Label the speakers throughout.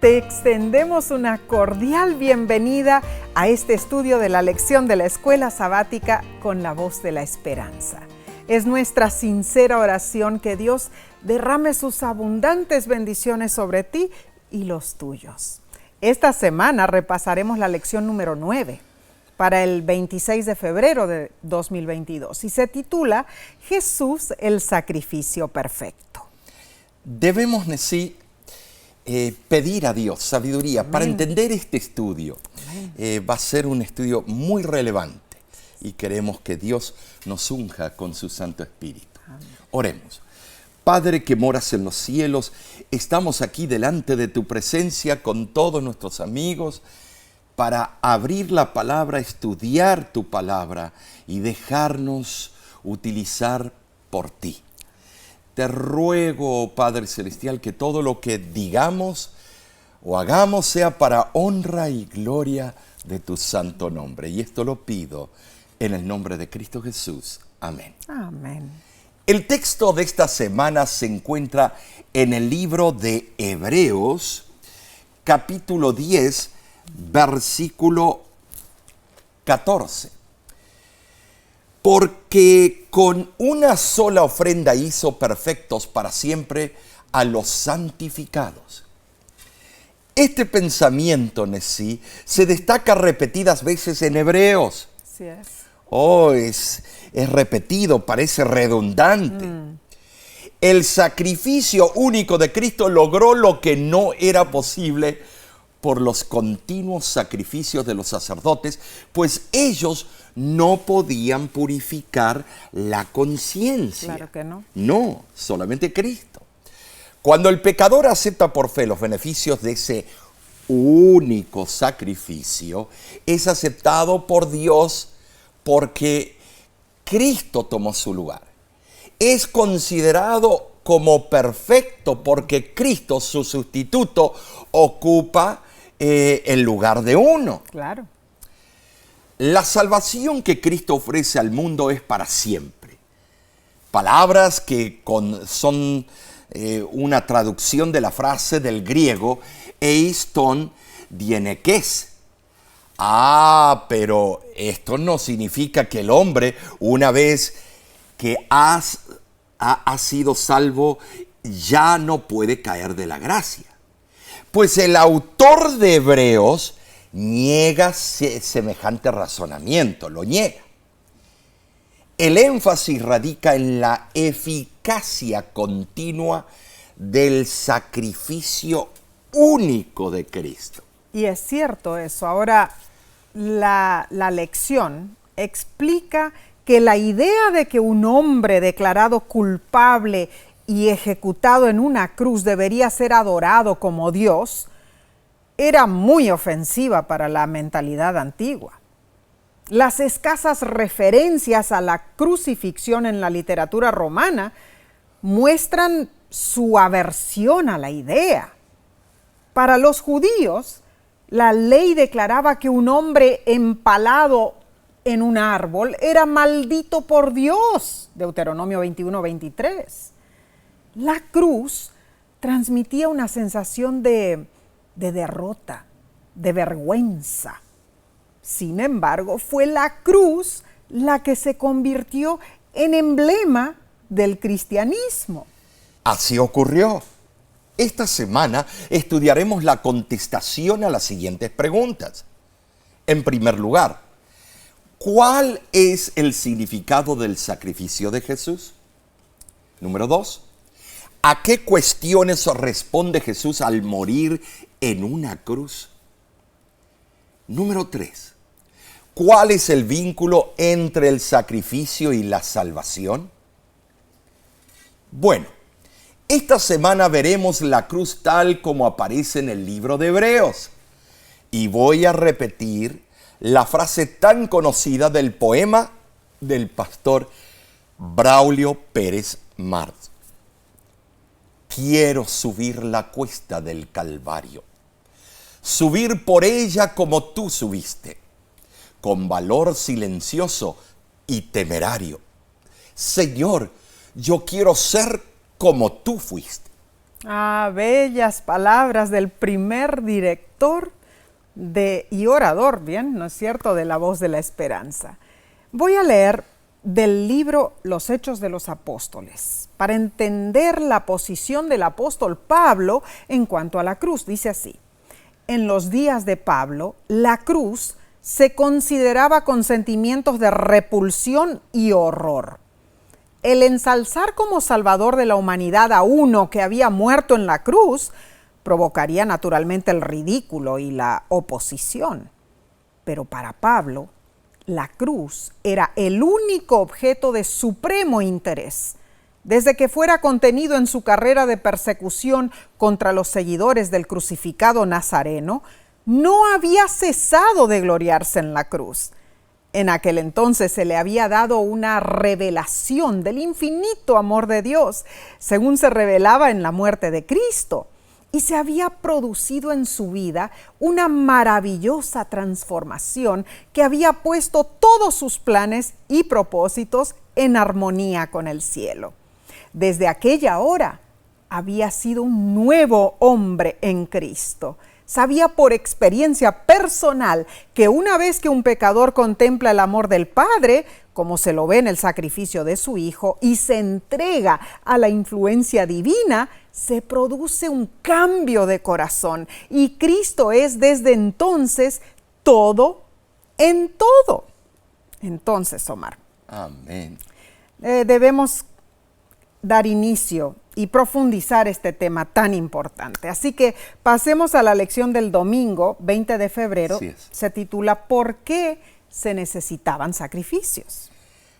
Speaker 1: Te extendemos una cordial bienvenida a este estudio de la lección de la Escuela Sabática con la Voz de la Esperanza. Es nuestra sincera oración que Dios derrame sus abundantes bendiciones sobre ti y los tuyos. Esta semana repasaremos la lección número 9 para el 26 de febrero de 2022 y se titula Jesús, el sacrificio perfecto.
Speaker 2: Debemos pedir a Dios sabiduría para entender este estudio. Va a ser un estudio muy relevante y queremos que Dios nos unja con su Santo Espíritu. Amén. Oremos. Padre que moras en los cielos, estamos aquí delante de tu presencia con todos nuestros amigos para abrir la palabra, estudiar tu palabra y dejarnos utilizar por ti. Te ruego, oh Padre Celestial, que todo lo que digamos o hagamos sea para honra y gloria de tu santo nombre. Y esto lo pido en el nombre de Cristo Jesús. Amén.
Speaker 1: Amén.
Speaker 2: El texto de esta semana se encuentra en el libro de Hebreos, capítulo 10, versículo 14. Porque con una sola ofrenda hizo perfectos para siempre a los santificados. Este pensamiento, Nesí, se destaca repetidas veces en Hebreos.
Speaker 1: Así es.
Speaker 2: Es repetido, parece redundante. El sacrificio único de Cristo logró lo que no era posible por los continuos sacrificios de los sacerdotes, pues ellos no podían purificar la conciencia.
Speaker 1: Claro que no.
Speaker 2: No, solamente Cristo. Cuando el pecador acepta por fe los beneficios de ese único sacrificio, es aceptado por Dios porque Cristo tomó su lugar. Es considerado como perfecto porque Cristo, su sustituto, ocupa el lugar de uno.
Speaker 1: Claro.
Speaker 2: La salvación que Cristo ofrece al mundo es para siempre. Palabras que son una traducción de la frase del griego eiston dienekes. Pero esto no significa que el hombre, una vez que ha sido salvo, ya no puede caer de la gracia. Pues el autor de Hebreos niega semejante razonamiento, lo niega. El énfasis radica en la eficacia continua del sacrificio único de Cristo.
Speaker 1: Y es cierto eso. Ahora, la lección explica que la idea de que un hombre declarado culpable y ejecutado en una cruz debería ser adorado como Dios era muy ofensiva para la mentalidad antigua. Las escasas referencias a la crucifixión en la literatura romana muestran su aversión a la idea. Para los judíos, la ley declaraba que un hombre empalado en un árbol era maldito por Dios, Deuteronomio 21:23. La cruz transmitía una sensación de derrota, de vergüenza. Sin embargo, fue la cruz la que se convirtió en emblema del cristianismo.
Speaker 2: Así ocurrió. Esta semana estudiaremos la contestación a las siguientes preguntas. En primer lugar, ¿cuál es el significado del sacrificio de Jesús? Número 2, ¿a qué cuestiones responde Jesús al morir en una cruz? Número 3, ¿cuál es el vínculo entre el sacrificio y la salvación? Bueno, esta semana veremos la cruz tal como aparece en el libro de Hebreos. Y voy a repetir la frase tan conocida del poema del pastor Braulio Pérez Marx. Quiero subir la cuesta del Calvario, subir por ella como tú subiste, con valor silencioso y temerario. Señor, yo quiero ser como tú fuiste.
Speaker 1: Ah, bellas palabras del primer director y orador, bien, ¿no es cierto?, de La Voz de la Esperanza. Voy a leer del libro Los Hechos de los Apóstoles para entender la posición del apóstol Pablo en cuanto a la cruz. Dice así: en los días de Pablo, la cruz se consideraba con sentimientos de repulsión y horror. El ensalzar como salvador de la humanidad a uno que había muerto en la cruz provocaría naturalmente el ridículo y la oposición. Pero para Pablo, la cruz era el único objeto de supremo interés. Desde que fuera contenido en su carrera de persecución contra los seguidores del crucificado Nazareno, no había cesado de gloriarse en la cruz. En aquel entonces se le había dado una revelación del infinito amor de Dios, según se revelaba en la muerte de Cristo, y se había producido en su vida una maravillosa transformación que había puesto todos sus planes y propósitos en armonía con el cielo. Desde aquella hora había sido un nuevo hombre en Cristo. Sabía por experiencia personal que una vez que un pecador contempla el amor del Padre, como se lo ve en el sacrificio de su Hijo, y se entrega a la influencia divina, se produce un cambio de corazón. Y Cristo es desde entonces todo en todo. Entonces, Omar,
Speaker 2: Amén.
Speaker 1: Debemos dar inicio y profundizar este tema tan importante. Así que pasemos a la lección del domingo, 20 de febrero. Se titula ¿Por qué se necesitaban sacrificios?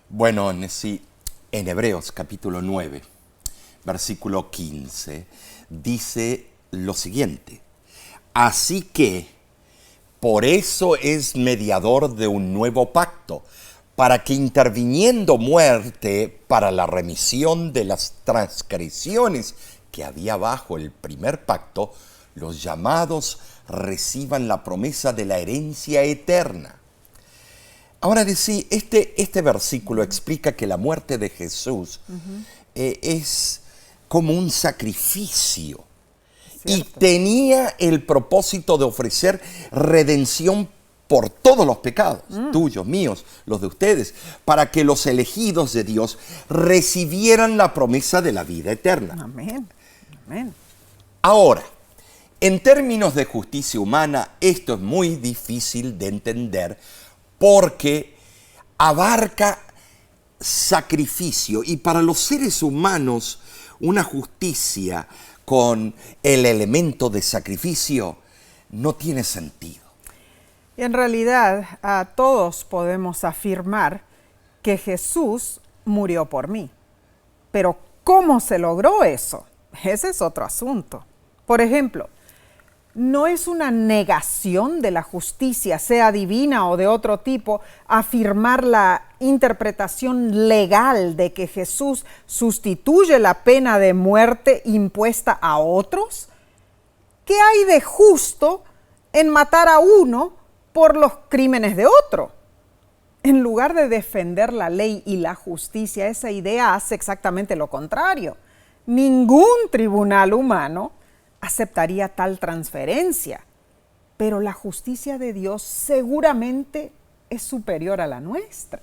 Speaker 2: Bueno, en Hebreos capítulo 9, versículo 15, dice lo siguiente: así que por eso es mediador de un nuevo pacto, para que interviniendo muerte para la remisión de las transgresiones que había bajo el primer pacto, los llamados reciban la promesa de la herencia eterna. Ahora este versículo explica que la muerte de Jesús es como un sacrificio y tenía el propósito de ofrecer redención por todos los pecados, tuyos, míos, los de ustedes, para que los elegidos de Dios recibieran la promesa de la vida eterna.
Speaker 1: Amén. Amén.
Speaker 2: Ahora, en términos de justicia humana, esto es muy difícil de entender porque abarca sacrificio, y para los seres humanos una justicia con el elemento de sacrificio no tiene sentido.
Speaker 1: Y en realidad todos podemos afirmar que Jesús murió por mí. Pero ¿cómo se logró eso? Ese es otro asunto. Por ejemplo, no es una negación de la justicia, sea divina o de otro tipo, afirmar la interpretación legal de que Jesús sustituye la pena de muerte impuesta a otros. ¿Qué hay de justo en matar a uno por los crímenes de otro? En lugar de defender la ley y la justicia, esa idea hace exactamente lo contrario. Ningún tribunal humano aceptaría tal transferencia, pero la justicia de Dios seguramente es superior a la nuestra.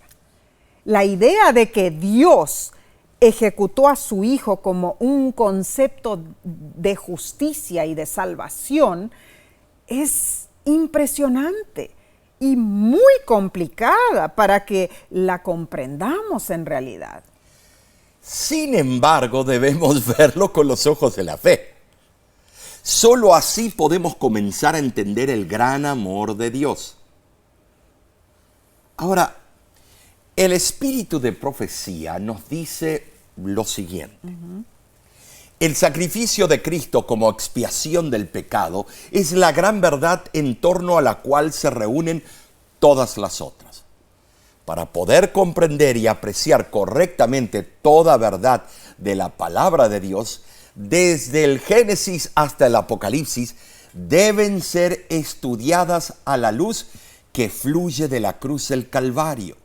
Speaker 1: La idea de que Dios ejecutó a su Hijo como un concepto de justicia y de salvación es impresionante y muy complicada para que la comprendamos en realidad.
Speaker 2: Sin embargo, debemos verlo con los ojos de la fe. Solo así podemos comenzar a entender el gran amor de Dios. Ahora, el espíritu de profecía nos dice lo siguiente. El sacrificio de Cristo como expiación del pecado es la gran verdad en torno a la cual se reúnen todas las otras. Para poder comprender y apreciar correctamente toda verdad de la palabra de Dios, desde el Génesis hasta el Apocalipsis, deben ser estudiadas a la luz que fluye de la cruz del Calvario,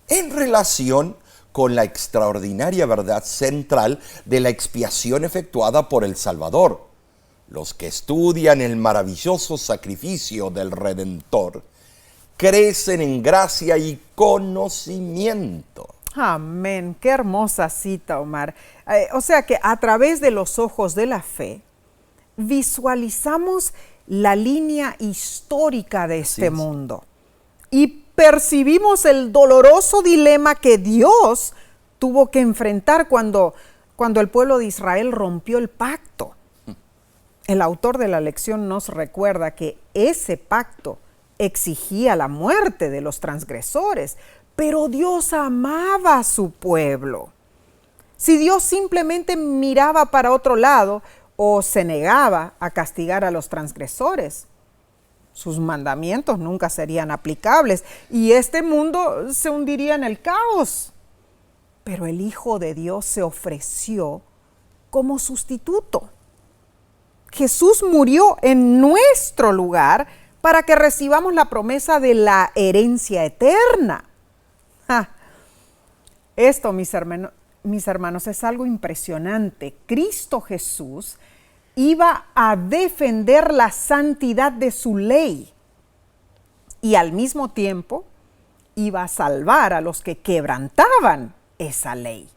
Speaker 2: en relación con la extraordinaria verdad central de la expiación efectuada por el Salvador. Los que estudian el maravilloso sacrificio del Redentor crecen en gracia y conocimiento.
Speaker 1: Amén. Qué hermosa cita, Omar. O sea que a través de los ojos de la fe, visualizamos la línea histórica de este mundo y percibimos el doloroso dilema que Dios tuvo que enfrentar cuando el pueblo de Israel rompió el pacto. El autor de la lección nos recuerda que ese pacto exigía la muerte de los transgresores, pero Dios amaba a su pueblo. Si Dios simplemente miraba para otro lado o se negaba a castigar a los transgresores, sus mandamientos nunca serían aplicables y este mundo se hundiría en el caos. Pero el Hijo de Dios se ofreció como sustituto. Jesús murió en nuestro lugar para que recibamos la promesa de la herencia eterna. Esto, mis hermanos, es algo impresionante. Cristo Jesús iba a defender la santidad de su ley y al mismo tiempo iba a salvar a los que quebrantaban esa ley.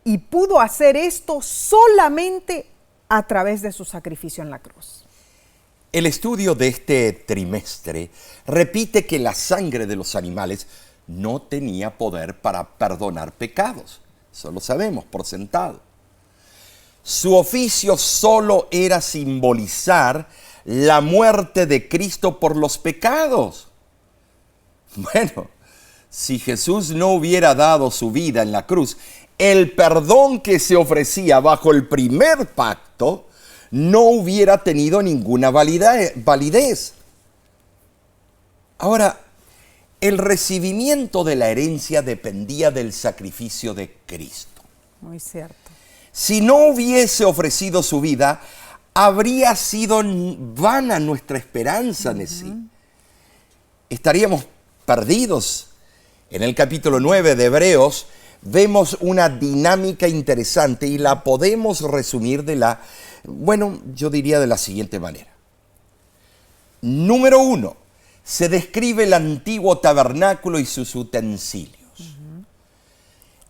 Speaker 1: Y pudo hacer esto solamente a través de su sacrificio en la cruz.
Speaker 2: El estudio de este trimestre repite que la sangre de los animales no tenía poder para perdonar pecados. Eso lo sabemos por sentado. Su oficio solo era simbolizar la muerte de Cristo por los pecados. Bueno, si Jesús no hubiera dado su vida en la cruz, el perdón que se ofrecía bajo el primer pacto no hubiera tenido ninguna validez. Ahora, el recibimiento de la herencia dependía del sacrificio de Cristo.
Speaker 1: Muy cierto.
Speaker 2: Si no hubiese ofrecido su vida, habría sido vana nuestra esperanza en sí. Estaríamos perdidos. En el capítulo 9 de Hebreos vemos una dinámica interesante y la podemos resumir yo diría de la siguiente manera. Número 1, se describe el antiguo tabernáculo y sus utensilios.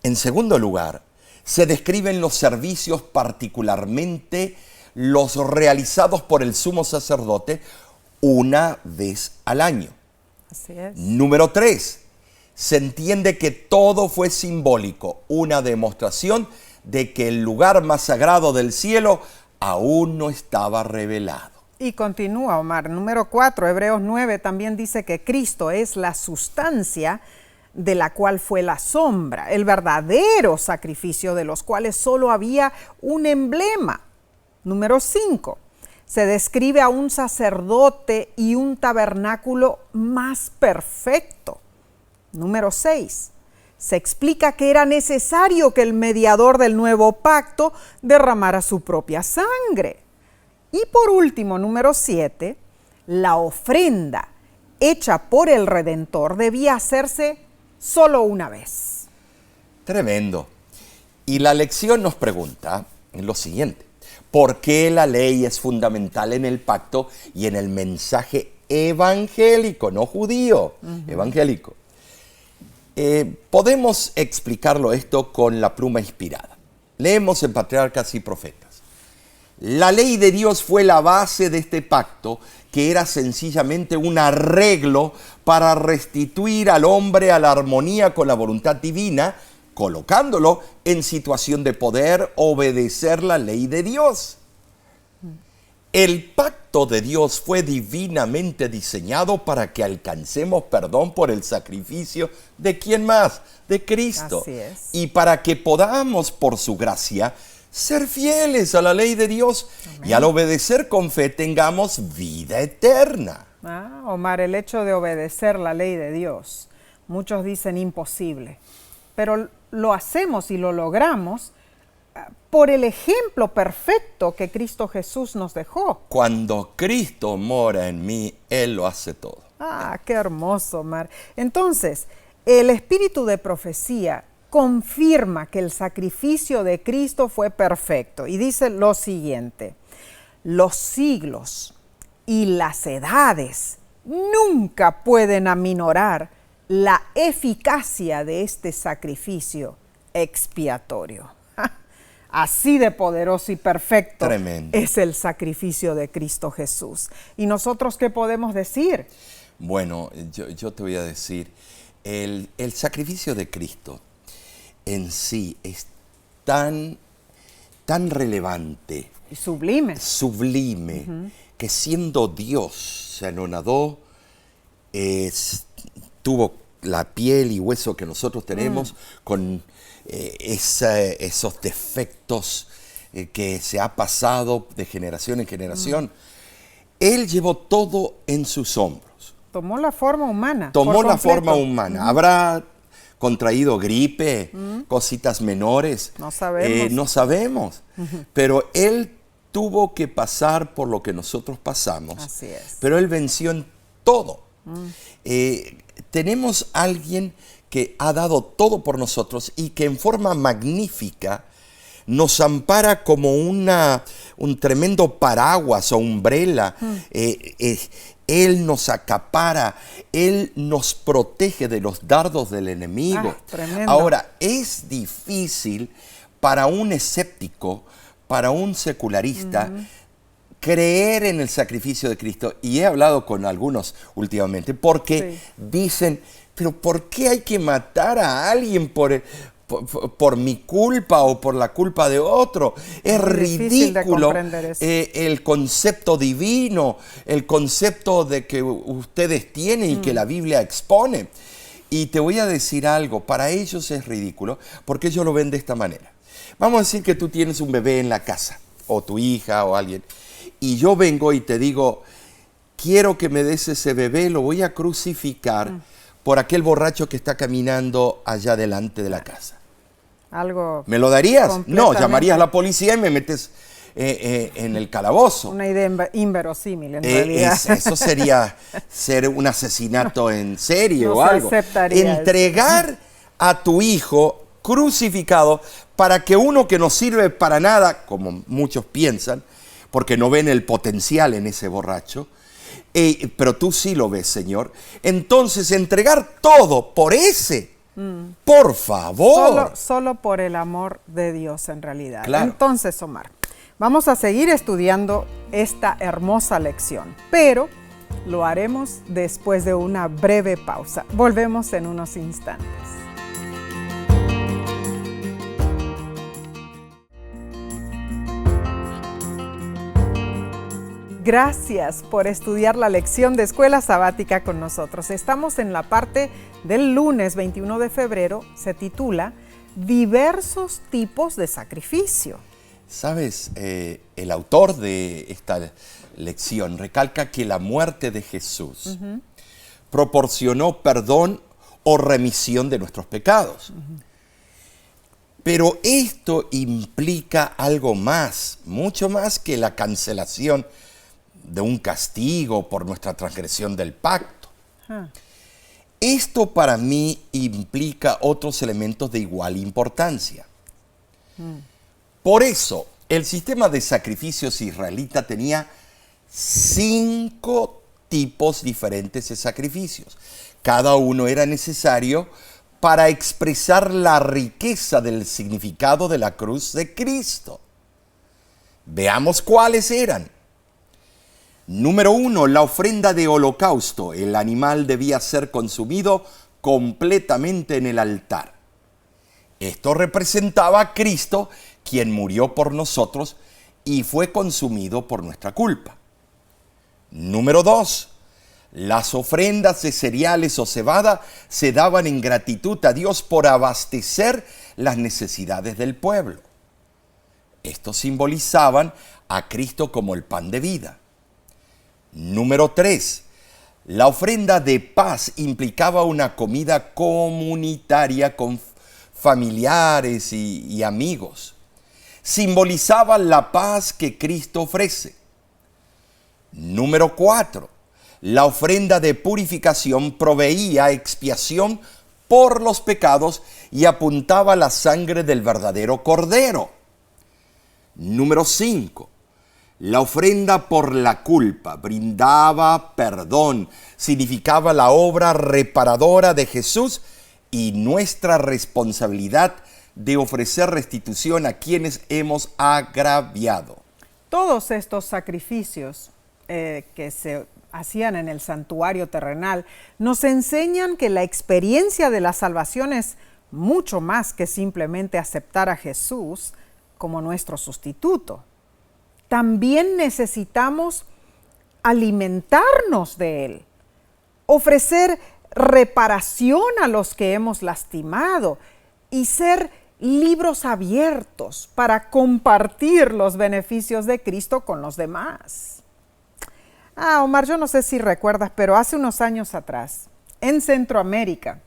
Speaker 2: En segundo lugar, se describen los servicios, particularmente los realizados por el sumo sacerdote una vez al año.
Speaker 1: Así es.
Speaker 2: Número 3, se entiende que todo fue simbólico, una demostración de que el lugar más sagrado del cielo aún no estaba revelado.
Speaker 1: Y continúa, Omar. Número 4, Hebreos 9 también dice que Cristo es la sustancia de la cual fue la sombra, el verdadero sacrificio de los cuales solo había un emblema. Número 5, se describe a un sacerdote y un tabernáculo más perfecto. Número 6, se explica que era necesario que el mediador del nuevo pacto derramara su propia sangre. Y por último, número 7, la ofrenda hecha por el Redentor debía hacerse solo una vez.
Speaker 2: Tremendo. Y la lección nos pregunta lo siguiente: ¿por qué la ley es fundamental en el pacto y en el mensaje evangélico, no judío, evangélico? Podemos explicarlo esto con la pluma inspirada. Leemos en Patriarcas y Profetas. La ley de Dios fue la base de este pacto, que era sencillamente un arreglo para restituir al hombre a la armonía con la voluntad divina, colocándolo en situación de poder obedecer la ley de Dios. El pacto de Dios fue divinamente diseñado para que alcancemos perdón por el sacrificio de ¿quién más? De Cristo.
Speaker 1: Así es.
Speaker 2: Y para que podamos, por su gracia, ser fieles a la ley de Dios. Amén. Y al obedecer con fe tengamos vida eterna.
Speaker 1: Omar, el hecho de obedecer la ley de Dios, muchos dicen imposible, pero lo hacemos y lo logramos por el ejemplo perfecto que Cristo Jesús nos dejó.
Speaker 2: Cuando Cristo mora en mí, Él lo hace todo.
Speaker 1: Qué hermoso, Omar. Entonces, el espíritu de profecía confirma que el sacrificio de Cristo fue perfecto y dice lo siguiente: los siglos y las edades nunca pueden aminorar la eficacia de este sacrificio expiatorio. Así de poderoso y perfecto
Speaker 2: Tremendo.
Speaker 1: es el sacrificio de Cristo Jesús. ¿Y nosotros qué podemos decir?
Speaker 2: Bueno, yo te voy a decir, el sacrificio de Cristo en sí es tan relevante,
Speaker 1: Y sublime.
Speaker 2: sublime, que siendo Dios se anonadó, tuvo la piel y hueso que nosotros tenemos con esos defectos que se ha pasado de generación en generación. Él llevó todo en sus hombros.
Speaker 1: Tomó la forma humana.
Speaker 2: Tomó
Speaker 1: por
Speaker 2: la
Speaker 1: completo.
Speaker 2: forma humana. Habrá contraído gripe, cositas menores.
Speaker 1: No sabemos.
Speaker 2: No sabemos. Pero Él tuvo que pasar por lo que nosotros pasamos.
Speaker 1: Así es.
Speaker 2: Pero Él venció en todo. Tenemos a alguien que ha dado todo por nosotros y que en forma magnífica nos ampara como un tremendo paraguas o umbrella. Él nos acapara, Él nos protege de los dardos del enemigo.
Speaker 1: Tremendo.
Speaker 2: Ahora, es difícil para un escéptico, para un secularista, creer en el sacrificio de Cristo. Y he hablado con algunos últimamente porque dicen, pero ¿por qué hay que matar a alguien por mi culpa o por la culpa de otro? Es ridículo el concepto divino, el concepto de que ustedes tienen y que la Biblia expone. Y te voy a decir algo, para ellos es ridículo porque ellos lo ven de esta manera. Vamos a decir que tú tienes un bebé en la casa, o tu hija o alguien, y yo vengo y te digo, quiero que me des ese bebé, lo voy a crucificar por aquel borracho que está caminando allá delante de la casa.
Speaker 1: Algo.
Speaker 2: ¿Me lo darías? No, llamarías a la policía y me metes en el calabozo.
Speaker 1: Una idea inverosímil, en realidad.
Speaker 2: Eso sería ser un asesinato en serie
Speaker 1: No
Speaker 2: o
Speaker 1: se
Speaker 2: algo.
Speaker 1: aceptaría
Speaker 2: Entregar a tu hijo crucificado para que uno que no sirve para nada, como muchos piensan, porque no ven el potencial en ese borracho, pero tú sí lo ves, Señor. Entonces, entregar todo por ese, por favor.
Speaker 1: Solo por el amor de Dios, en realidad.
Speaker 2: Claro.
Speaker 1: Entonces, Omar, vamos a seguir estudiando esta hermosa lección, pero lo haremos después de una breve pausa. Volvemos en unos instantes. Gracias por estudiar la lección de Escuela Sabática con nosotros. Estamos en la parte del lunes 21 de febrero, se titula Diversos tipos de sacrificio.
Speaker 2: ¿Sabes? El autor de esta lección recalca que la muerte de Jesús proporcionó perdón o remisión de nuestros pecados. Pero esto implica algo más, mucho más que la cancelación de un castigo por nuestra transgresión del pacto. Esto para mí implica otros elementos de igual importancia. Por eso, el sistema de sacrificios israelita tenía 5 tipos diferentes de sacrificios. Cada uno era necesario para expresar la riqueza del significado de la cruz de Cristo. Veamos cuáles eran. Número 1, la ofrenda de holocausto. El animal debía ser consumido completamente en el altar. Esto representaba a Cristo, quien murió por nosotros y fue consumido por nuestra culpa. Número 2, las ofrendas de cereales o cebada se daban en gratitud a Dios por abastecer las necesidades del pueblo. Estos simbolizaban a Cristo como el pan de vida. Número 3, la ofrenda de paz implicaba una comida comunitaria con familiares y amigos. Simbolizaba la paz que Cristo ofrece. Número 4, la ofrenda de purificación proveía expiación por los pecados y apuntaba a la sangre del verdadero Cordero. Número 5. La ofrenda por la culpa brindaba perdón, significaba la obra reparadora de Jesús y nuestra responsabilidad de ofrecer restitución a quienes hemos agraviado.
Speaker 1: Todos estos sacrificios que se hacían en el santuario terrenal nos enseñan que la experiencia de la salvación es mucho más que simplemente aceptar a Jesús como nuestro sustituto. También necesitamos alimentarnos de Él, ofrecer reparación a los que hemos lastimado y ser libros abiertos para compartir los beneficios de Cristo con los demás. Omar, yo no sé si recuerdas, pero hace unos años atrás, en Centroamérica,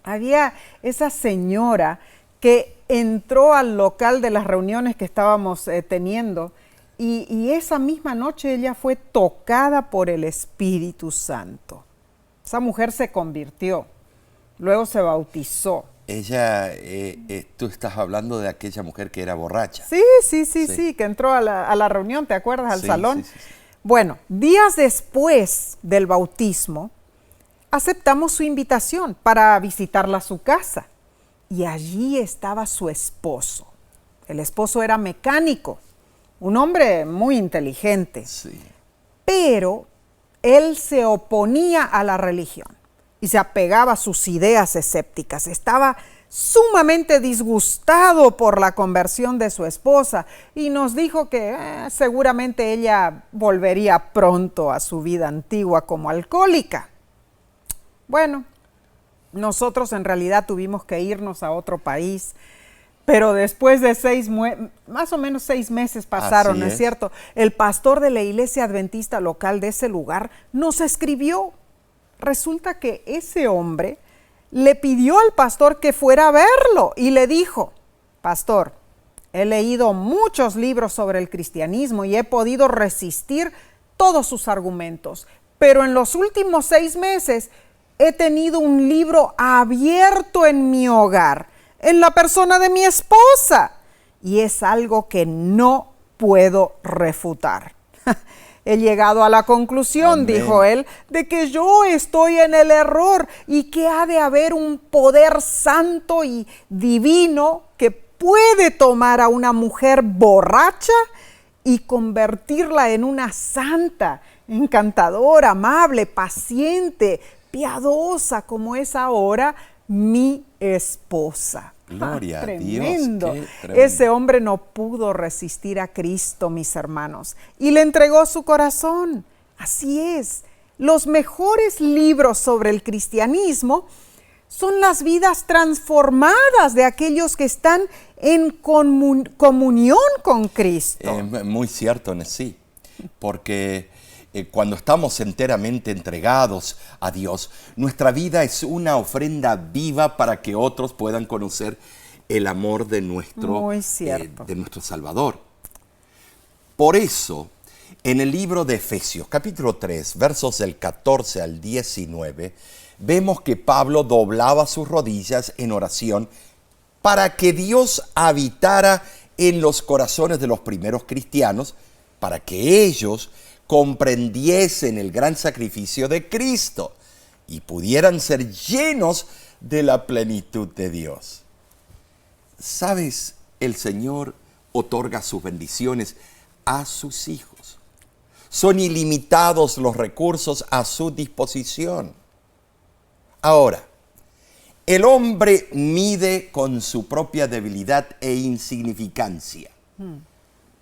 Speaker 1: había esa señora que entró al local de las reuniones que estábamos teniendo y esa misma noche ella fue tocada por el Espíritu Santo. Esa mujer se convirtió, luego se bautizó.
Speaker 2: Ella, tú estás hablando de aquella mujer que era borracha.
Speaker 1: Sí, que entró a la reunión, ¿te acuerdas? Al salón. Sí. Bueno, días después del bautismo, aceptamos su invitación para visitarla a su casa. Y allí estaba su esposo. El esposo era mecánico, un hombre muy inteligente. Sí. Pero él se oponía a la religión y se apegaba a sus ideas escépticas. Estaba sumamente disgustado por la conversión de su esposa y nos dijo que seguramente ella volvería pronto a su vida antigua como alcohólica. Bueno, nosotros en realidad tuvimos que irnos a otro país, pero después de más o menos 6 meses pasaron, ¿no es cierto? El pastor de la iglesia adventista local de ese lugar nos escribió. Resulta que ese hombre le pidió al pastor que fuera a verlo y le dijo: pastor, he leído muchos libros sobre el cristianismo y he podido resistir todos sus argumentos, pero en los últimos 6 meses he tenido un libro abierto en mi hogar, en la persona de mi esposa, y es algo que no puedo refutar. He llegado a la conclusión, amén, dijo él, de que yo estoy en el error y que ha de haber un poder santo y divino que puede tomar a una mujer borracha y convertirla en una santa, encantadora, amable, paciente, piadosa, como es ahora mi esposa.
Speaker 2: Gloria a Dios.
Speaker 1: Tremendo. Ese hombre no pudo resistir a Cristo, mis hermanos, y le entregó su corazón. Así es. Los mejores libros sobre el cristianismo son las vidas transformadas de aquellos que están en comunión con Cristo.
Speaker 2: Muy cierto, sí, porque cuando estamos enteramente entregados a Dios, nuestra vida es una ofrenda viva para que otros puedan conocer el amor de nuestro Salvador. Por eso, en el libro de Efesios, capítulo 3, versos del 14 al 19, vemos que Pablo doblaba sus rodillas en oración para que Dios habitara en los corazones de los primeros cristianos, para que ellos comprendiesen el gran sacrificio de Cristo y pudieran ser llenos de la plenitud de Dios. ¿Sabes? El Señor otorga sus bendiciones a sus hijos. Son ilimitados los recursos a su disposición. Ahora, el hombre mide con su propia debilidad e insignificancia.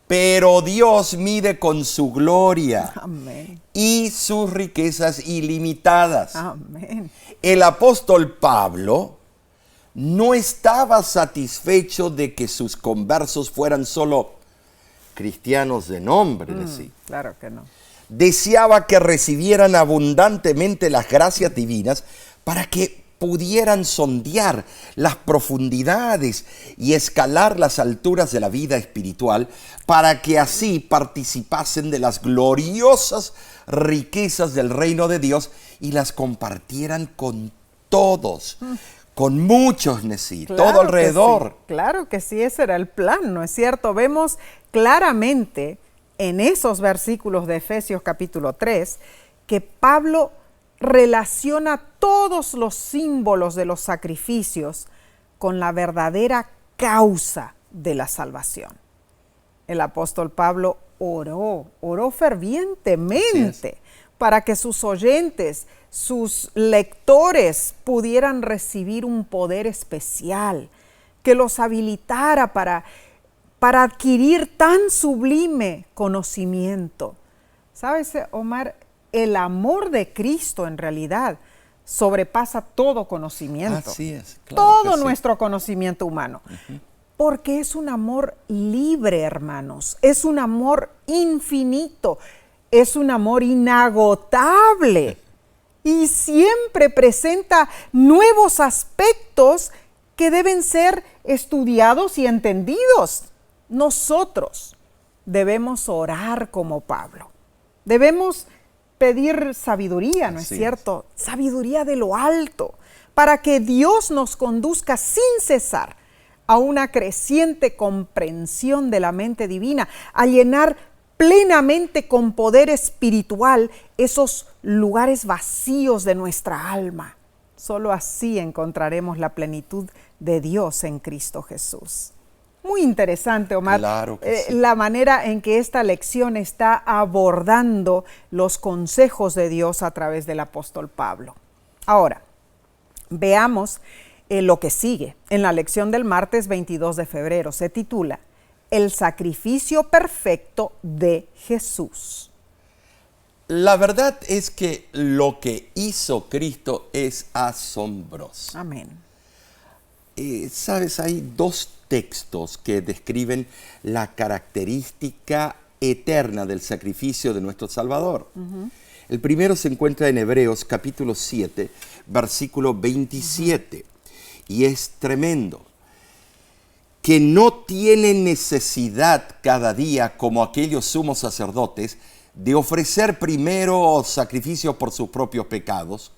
Speaker 2: Pero Dios mide con su gloria, amén, y sus riquezas ilimitadas.
Speaker 1: Amén.
Speaker 2: El apóstol Pablo no estaba satisfecho de que sus conversos fueran solo cristianos de nombre, sí.
Speaker 1: Claro que no.
Speaker 2: Deseaba que recibieran abundantemente las gracias divinas para que pudieran sondear las profundidades y escalar las alturas de la vida espiritual, para que así participasen de las gloriosas riquezas del reino de Dios y las compartieran con todos, con muchos Nesí,
Speaker 1: Claro
Speaker 2: todo alrededor.
Speaker 1: que sí, claro que sí, ese era el plan, ¿no es cierto? Vemos claramente en esos versículos de Efesios capítulo 3 que Pablo relaciona todos los símbolos de los sacrificios con la verdadera causa de la salvación. El apóstol Pablo oró fervientemente para que sus oyentes, sus lectores pudieran recibir un poder especial que los habilitara para adquirir tan sublime conocimiento. ¿Sabes, Omar? El amor de Cristo en realidad sobrepasa todo conocimiento.
Speaker 2: Así es. Claro
Speaker 1: todo
Speaker 2: que
Speaker 1: nuestro conocimiento humano. Porque es un amor libre, hermanos. Es un amor infinito. Es un amor inagotable. Y siempre presenta nuevos aspectos que deben ser estudiados y entendidos. Nosotros debemos orar como Pablo. Debemos pedir sabiduría, ¿no es cierto? Sabiduría de lo alto, para que Dios nos conduzca sin cesar a una creciente comprensión de la mente divina, a llenar plenamente con poder espiritual esos lugares vacíos de nuestra alma. Solo así encontraremos la plenitud de Dios en Cristo Jesús. Muy interesante, Omar,
Speaker 2: Claro que sí.
Speaker 1: la manera en que esta lección está abordando los consejos de Dios a través del apóstol Pablo. Ahora, veamos lo que sigue en la lección del martes 22 de febrero. Se titula El sacrificio perfecto de Jesús.
Speaker 2: La verdad es que lo que hizo Cristo es asombroso.
Speaker 1: Amén.
Speaker 2: Sabes, hay dos textos que describen la característica eterna del sacrificio de nuestro Salvador. El primero se encuentra en Hebreos capítulo 7, versículo 27, y es tremendo. Que no tiene necesidad cada día, como aquellos sumos sacerdotes, de ofrecer primero sacrificios por sus propios pecados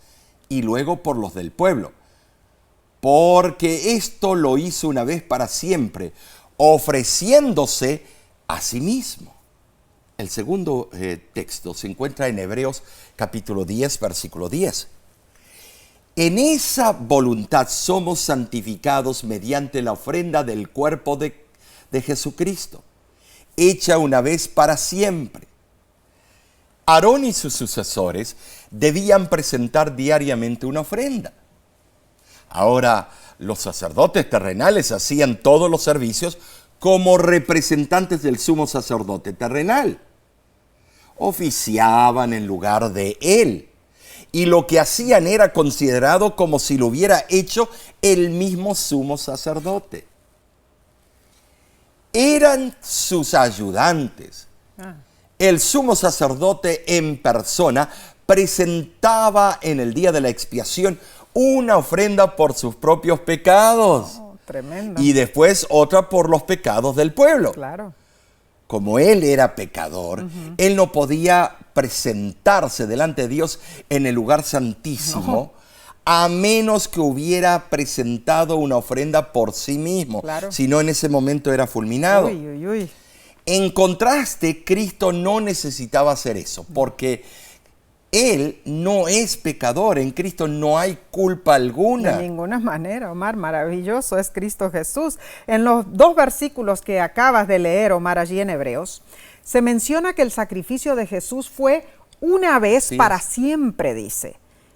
Speaker 2: y luego por los del pueblo. Porque esto lo hizo una vez para siempre, ofreciéndose a sí mismo. El segundo texto se encuentra en Hebreos capítulo 10, versículo 10. En esa voluntad somos santificados mediante la ofrenda del cuerpo de Jesucristo, hecha una vez para siempre. Aarón y sus sucesores debían presentar diariamente una ofrenda. Ahora, los sacerdotes terrenales hacían todos los servicios como representantes del sumo sacerdote terrenal. Oficiaban en lugar de él. Y lo que hacían era considerado como si lo hubiera hecho el mismo sumo sacerdote. Eran sus ayudantes. El sumo sacerdote en persona presentaba en el día de la expiación una ofrenda por sus propios pecados.
Speaker 1: Tremendo.
Speaker 2: Y después otra por los pecados del pueblo.
Speaker 1: Claro.
Speaker 2: Como él era pecador, él no podía presentarse delante de Dios en el lugar santísimo, a menos que hubiera presentado una ofrenda por sí mismo.
Speaker 1: Claro.
Speaker 2: Si no, en ese momento era fulminado.
Speaker 1: Uy, uy, uy.
Speaker 2: En contraste, Cristo no necesitaba hacer eso, porque Él no es pecador. En Cristo no hay culpa alguna.
Speaker 1: De ninguna manera, Omar. Maravilloso es Cristo Jesús. En los dos versículos que acabas de leer, Omar, allí en Hebreos, se menciona que el sacrificio de Jesús fue una vez para siempre, dice.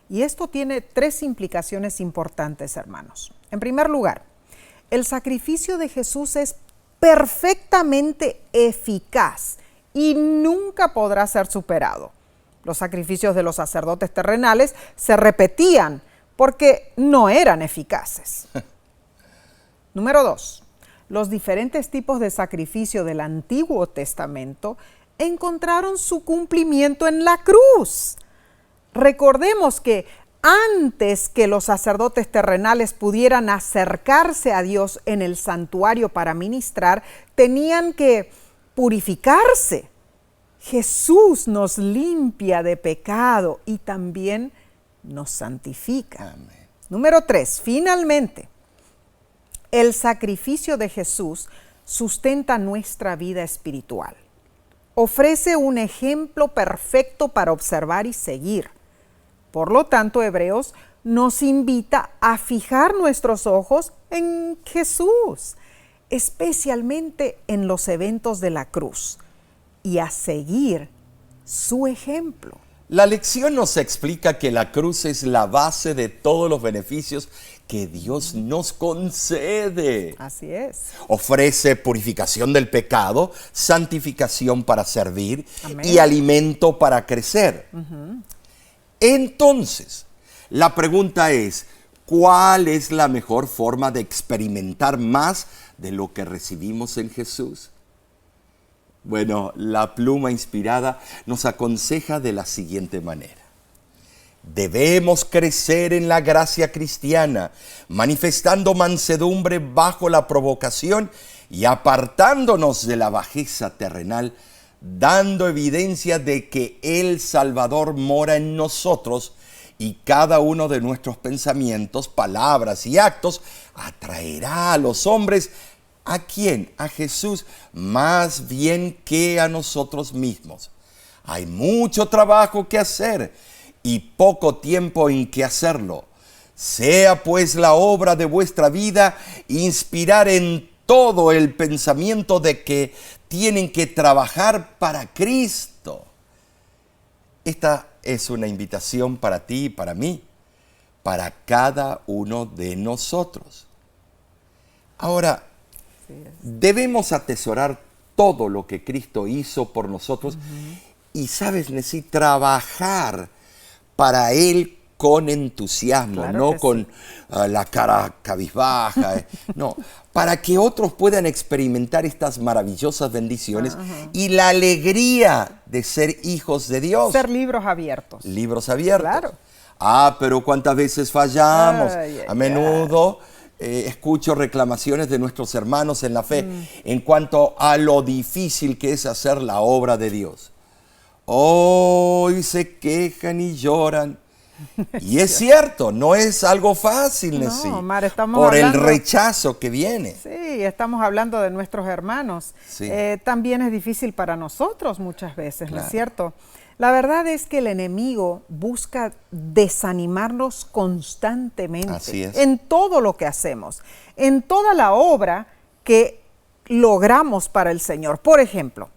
Speaker 1: Y esto tiene tres implicaciones importantes, hermanos. En primer lugar, el sacrificio de Jesús es perfectamente eficaz y nunca podrá ser superado. Los sacrificios de los sacerdotes terrenales se repetían porque no eran eficaces. Número 2. Los diferentes tipos de sacrificio del Antiguo Testamento encontraron su cumplimiento en la cruz. Recordemos que antes que los sacerdotes terrenales pudieran acercarse a Dios en el santuario para ministrar, tenían que purificarse. Jesús nos limpia de pecado y también nos santifica.
Speaker 2: Amén.
Speaker 1: Número 3, finalmente, el sacrificio de Jesús sustenta nuestra vida espiritual. Ofrece un ejemplo perfecto para observar y seguir. Por lo tanto, Hebreos nos invita a fijar nuestros ojos en Jesús, especialmente en los eventos de la cruz, y a seguir su ejemplo.
Speaker 2: La lección nos explica que la cruz es la base de todos los beneficios que Dios nos concede.
Speaker 1: Así es.
Speaker 2: Ofrece purificación del pecado, santificación para servir. Amén. Y alimento para crecer. Entonces, la pregunta es, ¿cuál es la mejor forma de experimentar más de lo que recibimos en Jesús? Bueno, la pluma inspirada nos aconseja de la siguiente manera. Debemos crecer en la gracia cristiana, manifestando mansedumbre bajo la provocación y apartándonos de la bajeza terrenal, dando evidencia de que el Salvador mora en nosotros y cada uno de nuestros pensamientos, palabras y actos atraerá a los hombres. ¿A quién? A Jesús, más bien que a nosotros mismos. Hay mucho trabajo que hacer y poco tiempo en que hacerlo. Sea pues la obra de vuestra vida inspirar en todo el pensamiento de que tienen que trabajar para Cristo. Esta es una invitación para ti y para mí, para cada uno de nosotros. Ahora, debemos atesorar todo lo que Cristo hizo por nosotros y, ¿sabes, Nesí? Trabajar para Él con entusiasmo,
Speaker 1: claro,
Speaker 2: no con la cara cabizbaja, no, para que otros puedan experimentar estas maravillosas bendiciones y la alegría de ser hijos de Dios.
Speaker 1: Ser libros abiertos.
Speaker 2: Libros abiertos.
Speaker 1: Claro.
Speaker 2: Pero ¿cuántas veces fallamos? A menudo escucho reclamaciones de nuestros hermanos en la fe en cuanto a lo difícil que es hacer la obra de Dios. Hoy se quejan y lloran. Y es cierto, no es algo fácil, Nesí,
Speaker 1: Omar, estamos
Speaker 2: por
Speaker 1: hablando,
Speaker 2: el rechazo que viene.
Speaker 1: Sí, estamos hablando de nuestros hermanos.
Speaker 2: Sí.
Speaker 1: También es difícil para nosotros muchas veces,
Speaker 2: Claro.
Speaker 1: ¿no es cierto? La verdad es que el enemigo busca desanimarnos constantemente.
Speaker 2: Así es.
Speaker 1: En todo lo que hacemos, en toda la obra que logramos para el Señor. Por ejemplo,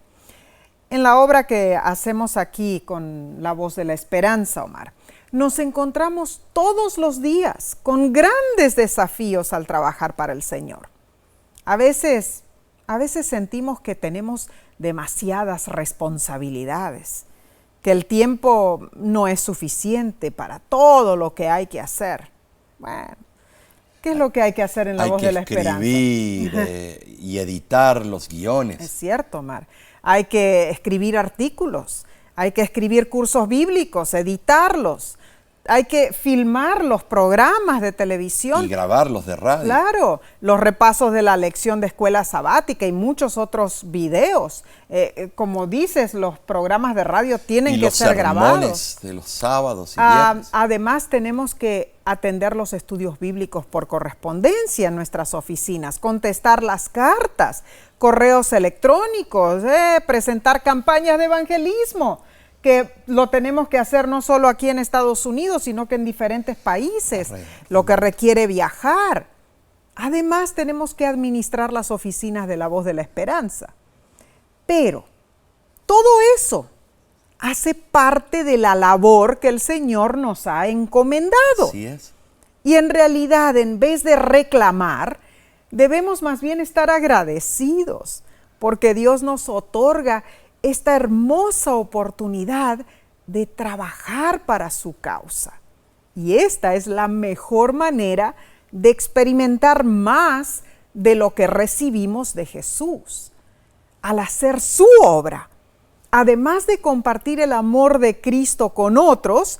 Speaker 1: en la obra que hacemos aquí con La Voz de la Esperanza, Omar, nos encontramos todos los días con grandes desafíos al trabajar para el Señor. A veces sentimos que tenemos demasiadas responsabilidades, que el tiempo no es suficiente para todo lo que hay que hacer. Bueno, ¿qué es lo que hay que hacer en La Voz de la Esperanza?
Speaker 2: Hay que escribir y editar los guiones.
Speaker 1: Es cierto, Omar. Hay que escribir artículos, hay que escribir cursos bíblicos, editarlos, hay que filmar los programas de televisión.
Speaker 2: Y grabarlos de radio.
Speaker 1: Claro, los repasos de la lección de escuela sabática y muchos otros videos. Como dices, los programas de radio tienen que ser grabados.
Speaker 2: Y los sermones de los sábados y viernes.
Speaker 1: Además, tenemos que atender los estudios bíblicos por correspondencia en nuestras oficinas, contestar las cartas, correos electrónicos, presentar campañas de evangelismo, que lo tenemos que hacer no solo aquí en Estados Unidos, sino que en diferentes países, lo que requiere viajar. Además, tenemos que administrar las oficinas de La Voz de la Esperanza. Pero todo eso hace parte de la labor que el Señor nos ha encomendado.
Speaker 2: Así es.
Speaker 1: Y en realidad, en vez de reclamar, debemos más bien estar agradecidos, porque Dios nos otorga esta hermosa oportunidad de trabajar para su causa. Y esta es la mejor manera de experimentar más de lo que recibimos de Jesús. Al hacer su obra, además de compartir el amor de Cristo con otros,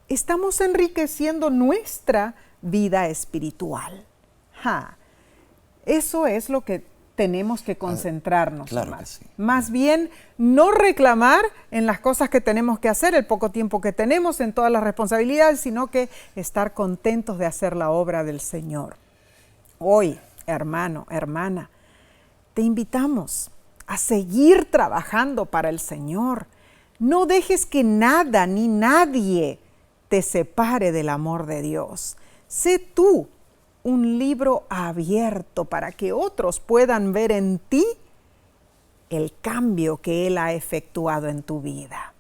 Speaker 1: estamos enriqueciendo nuestra vida espiritual. Eso es lo que tenemos que concentrarnos.
Speaker 2: Claro
Speaker 1: más.
Speaker 2: que sí.
Speaker 1: Más bien, no reclamar en las cosas que tenemos que hacer, el poco tiempo que tenemos, en todas las responsabilidades, sino que estar contentos de hacer la obra del Señor. Hoy, hermano, hermana, te invitamos a seguir trabajando para el Señor. No dejes que nada ni nadie te separe del amor de Dios. Sé tú un libro abierto para que otros puedan ver en ti el cambio que Él ha efectuado en tu vida.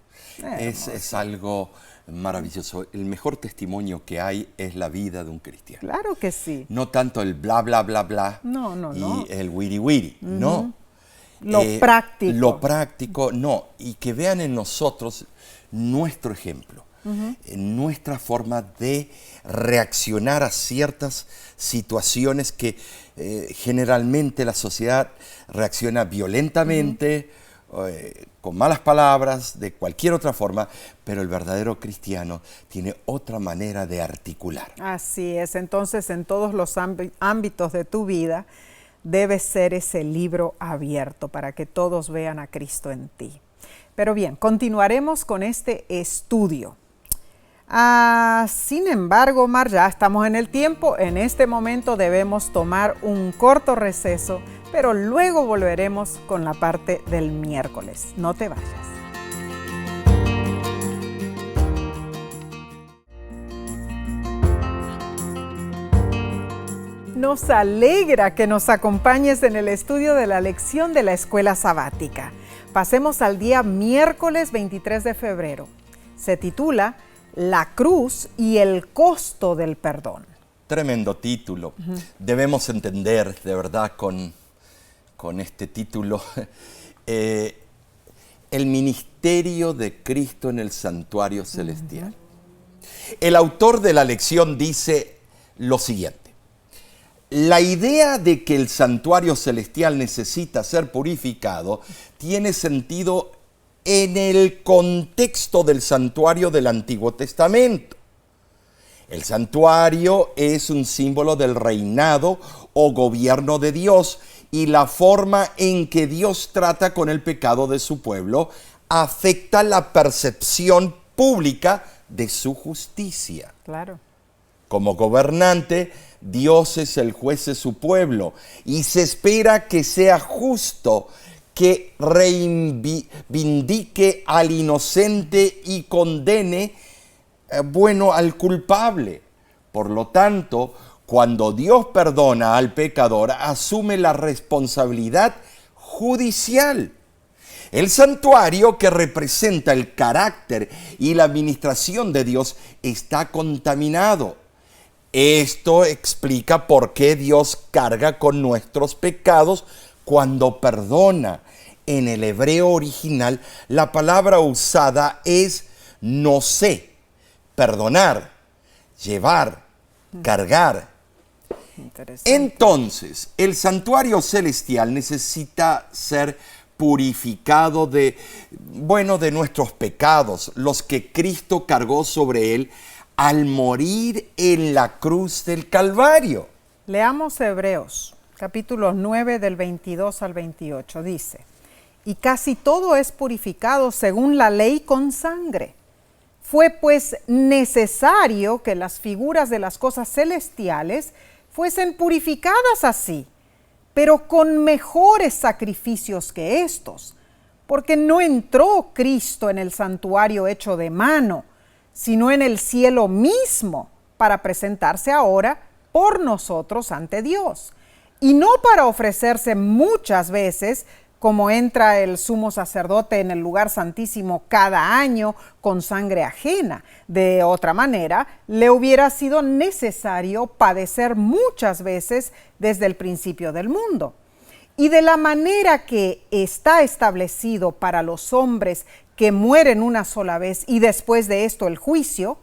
Speaker 2: Es algo maravilloso. El mejor testimonio que hay es la vida de un cristiano.
Speaker 1: Claro que sí.
Speaker 2: No tanto el bla, bla, bla, bla y el wiri, wiri. No.
Speaker 1: Lo práctico.
Speaker 2: Lo práctico, no. Y que vean en nosotros nuestro ejemplo. Nuestra forma de reaccionar a ciertas situaciones que generalmente la sociedad reacciona violentamente, con malas palabras, de cualquier otra forma, pero el verdadero cristiano tiene otra manera de articular.
Speaker 1: Así es, entonces en todos los ámbitos de tu vida debe ser ese libro abierto para que todos vean a Cristo en ti. Pero bien, continuaremos con este estudio. Sin embargo, Mar, ya estamos en el tiempo. En este momento debemos tomar un corto receso, pero luego volveremos con la parte del miércoles. No te vayas. Nos alegra que nos acompañes en el estudio de la lección de la escuela sabática. Pasemos al día miércoles 23 de febrero. Se titula La cruz y el costo del perdón.
Speaker 2: Tremendo título. Debemos entender, de verdad, con este título, el ministerio de Cristo en el santuario celestial. El autor de la lección dice lo siguiente. La idea de que el santuario celestial necesita ser purificado tiene sentido en el contexto del santuario del Antiguo Testamento. El santuario es un símbolo del reinado o gobierno de Dios y la forma en que Dios trata con el pecado de su pueblo afecta la percepción pública de su justicia.
Speaker 1: Claro.
Speaker 2: Como gobernante, Dios es el juez de su pueblo y se espera que sea justo, que reivindique al inocente y condene, al culpable. Por lo tanto, cuando Dios perdona al pecador, asume la responsabilidad judicial. El santuario, que representa el carácter y la administración de Dios, está contaminado. Esto explica por qué Dios carga con nuestros pecados cuando perdona. En el hebreo original, la palabra usada es nosé, perdonar, llevar, cargar. Entonces, el santuario celestial necesita ser purificado de nuestros pecados, los que Cristo cargó sobre él al morir en la cruz del Calvario.
Speaker 1: Leamos Hebreos, capítulos 9 del 22 al 28. Dice, y casi todo es purificado según la ley con sangre. Fue pues necesario que las figuras de las cosas celestiales fuesen purificadas así, pero con mejores sacrificios que estos, porque no entró Cristo en el santuario hecho de mano, sino en el cielo mismo, para presentarse ahora por nosotros ante Dios, y no para ofrecerse muchas veces, como entra el sumo sacerdote en el lugar santísimo cada año con sangre ajena. De otra manera, le hubiera sido necesario padecer muchas veces desde el principio del mundo. Y de la manera que está establecido para los hombres que mueren una sola vez y después de esto el juicio,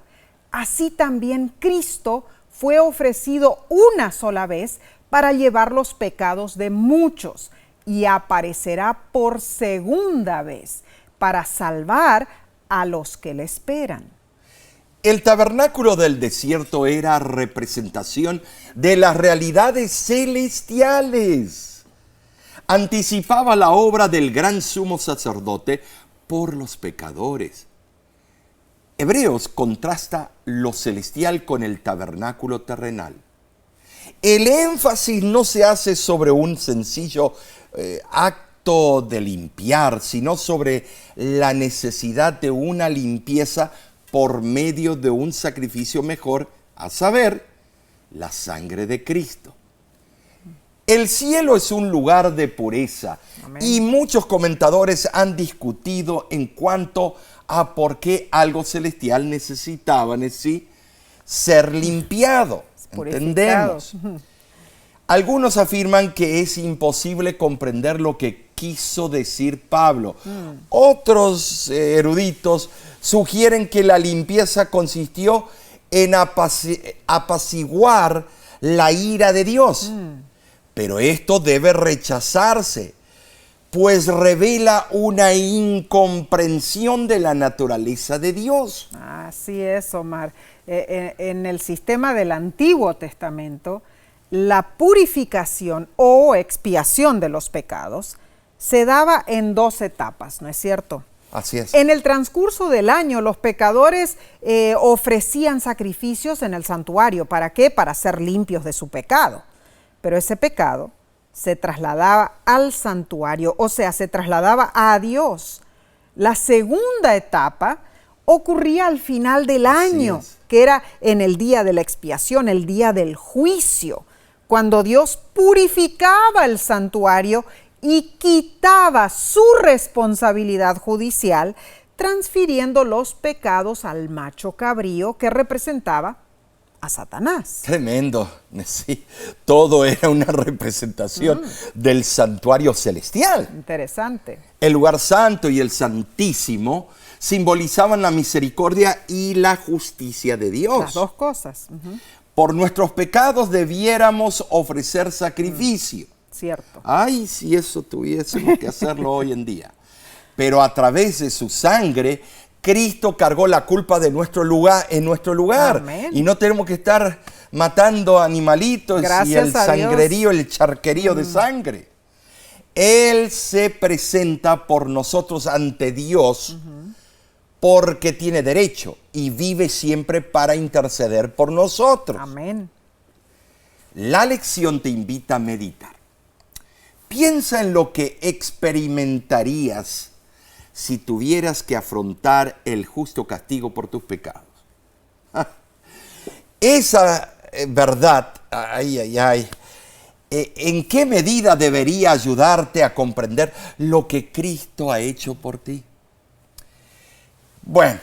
Speaker 1: así también Cristo fue ofrecido una sola vez para llevar los pecados de muchos, y aparecerá por segunda vez para salvar a los que le esperan.
Speaker 2: El tabernáculo del desierto era representación de las realidades celestiales. anticipaba la obra del gran sumo sacerdote por los pecadores. Hebreos contrasta lo celestial con el tabernáculo terrenal. El énfasis no se hace sobre un sencillo acto de limpiar, sino sobre la necesidad de una limpieza por medio de un sacrificio mejor, a saber, la sangre de Cristo. El cielo es un lugar de pureza. Amén. Y muchos comentadores han discutido en cuanto a por qué algo celestial necesitaba ser limpiado. Entendemos. Algunos afirman que es imposible comprender lo que quiso decir Pablo. Otros eruditos sugieren que la limpieza consistió en apaciguar la ira de Dios. Pero esto debe rechazarse, pues revela una incomprensión de la naturaleza de Dios.
Speaker 1: Así es, Omar. En el sistema del Antiguo Testamento, la purificación o expiación de los pecados se daba en 2 etapas, ¿no es cierto?
Speaker 2: Así es.
Speaker 1: En el transcurso del año, los pecadores ofrecían sacrificios en el santuario. ¿Para qué? Para ser limpios de su pecado. Pero ese pecado se trasladaba al santuario, o sea, se trasladaba a Dios. La segunda etapa ocurría al final del año, que era en el día de la expiación, el día del juicio, cuando Dios purificaba el santuario y quitaba su responsabilidad judicial, transfiriendo los pecados al macho cabrío que representaba a Satanás.
Speaker 2: Tremendo, sí. Todo era una representación del santuario celestial.
Speaker 1: Interesante.
Speaker 2: El lugar santo y el santísimo simbolizaban la misericordia y la justicia de Dios.
Speaker 1: Las 2 cosas.
Speaker 2: Por nuestros pecados debiéramos ofrecer sacrificio.
Speaker 1: Cierto.
Speaker 2: Ay, si eso tuviésemos que hacerlo hoy en día. Pero a través de su sangre, Cristo cargó la culpa de nuestro lugar, en nuestro lugar.
Speaker 1: Amén.
Speaker 2: Y no tenemos que estar matando animalitos. Gracias y el sangrerío, el charquerío de sangre. Él se presenta por nosotros ante Dios porque tiene derecho y vive siempre para interceder por nosotros.
Speaker 1: Amén.
Speaker 2: La lección te invita a meditar. Piensa en lo que experimentarías si tuvieras que afrontar el justo castigo por tus pecados. Esa verdad, ¿en qué medida debería ayudarte a comprender lo que Cristo ha hecho por ti? Bueno,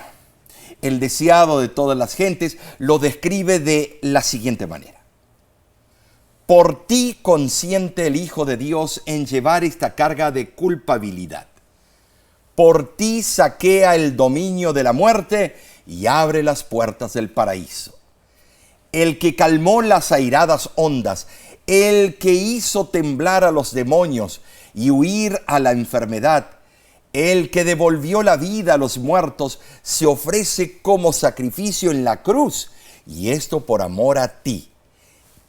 Speaker 2: el deseado de todas las gentes lo describe de la siguiente manera. Por ti consiente el Hijo de Dios en llevar esta carga de culpabilidad. Por ti saquea el dominio de la muerte y abre las puertas del paraíso. El que calmó las airadas ondas, el que hizo temblar a los demonios y huir a la enfermedad, el que devolvió la vida a los muertos, se ofrece como sacrificio en la cruz, y esto por amor a ti.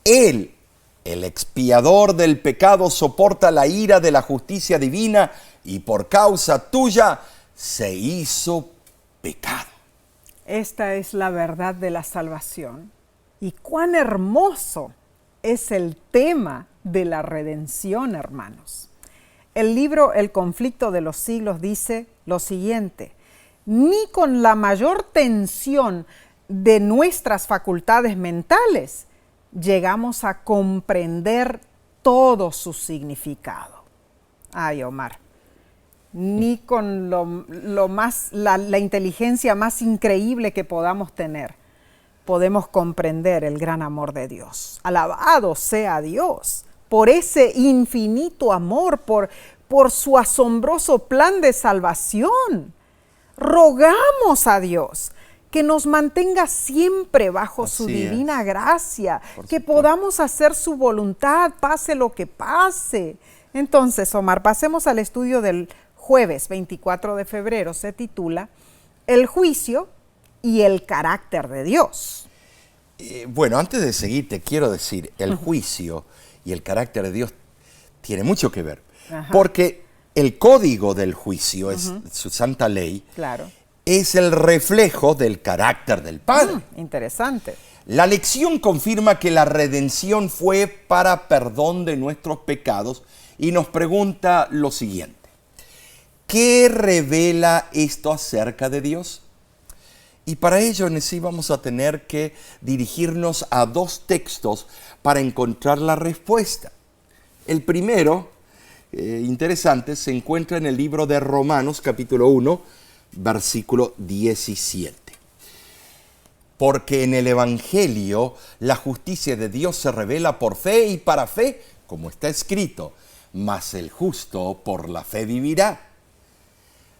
Speaker 2: Él, el expiador del pecado, soporta la ira de la justicia divina y por causa tuya se hizo pecado.
Speaker 1: Esta es la verdad de la salvación. Y cuán hermoso es el tema de la redención, hermanos. El libro El conflicto de los siglos dice lo siguiente: ni con la mayor tensión de nuestras facultades mentales llegamos a comprender todo su significado. Ay, Omar, ni con la inteligencia más increíble que podamos tener podemos comprender el gran amor de Dios. Alabado sea Dios por ese infinito amor, por su asombroso plan de salvación. Rogamos a Dios que nos mantenga siempre bajo su divina gracia, que podamos hacer su voluntad, pase lo que pase. Entonces, Omar, pasemos al estudio del jueves 24 de febrero. Se titula El juicio y el carácter de Dios.
Speaker 2: Bueno, antes de seguir, te quiero decir, el juicio y el carácter de Dios tiene mucho que ver.
Speaker 1: Ajá.
Speaker 2: Porque el código del juicio, es su santa ley,
Speaker 1: Claro.
Speaker 2: es el reflejo del carácter del Padre.
Speaker 1: Interesante.
Speaker 2: La lección confirma que la redención fue para perdón de nuestros pecados y nos pregunta lo siguiente: ¿qué revela esto acerca de Dios? Y para ello sí vamos a tener que dirigirnos a dos textos para encontrar la respuesta. El primero, interesante, se encuentra en el libro de Romanos, capítulo 1, versículo 17. Porque en el Evangelio la justicia de Dios se revela por fe y para fe, como está escrito, mas el justo por la fe vivirá.